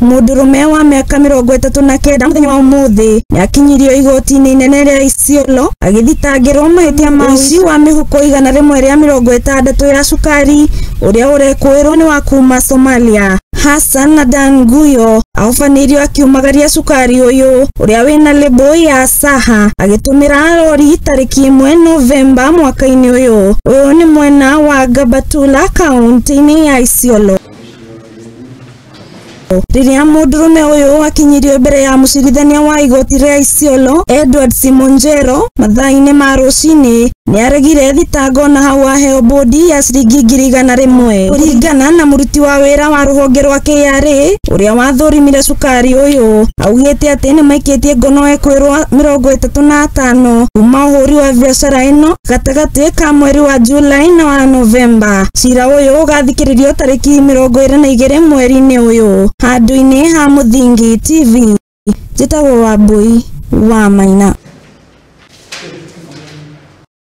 Mũndũrũme wa mĩaka 39 mũthenya wa ũmũthĩ nĩakinyirio igoti-inĩ inene rĩa Isiolo agĩthitangĩrwo mahĩtia ma ũici wa mĩhuko 160 ya cukari ũrĩa ũrekũĩrwo nĩ wa kuma Somalia. Hassan Adan Guyo ahofanĩirio akiumagaria cukari ũyũ ũrĩa wĩna lebo ya Saha agĩtũmĩra lori tarĩki 1 Novemba mwaka-inĩ ũyũ. Ũyũ nĩ mwena wa Gabatula kaunti-inĩ ya Isiolo. Rĩrĩa mũndũrũme ũyũ akinyirio mbere ya mũcirithania wa igoti rĩa Isiolo Edward Simonjero mathaa-inĩ ma rũcinĩ nĩaregire thitango na hau aheo bodi ya ciringi 100,000 kũringana na mũruti wa wĩra wa rũhonge rwa KRA ũrĩa wathũrimire cukari ũyũ. Augĩte atĩ nĩmaikĩtie ngono ekwĩrwo 35 kuma ũhũri wa biacara ĩno gatagatĩ ka mweri wa Julai na wa Novemba. Cira ũyũ ũgathikĩrĩrio tarĩki 22 mweri-inĩ ũyũ. Handũ-inĩ ha Mũthingi TV, njĩtagwo Wambui wa Maina.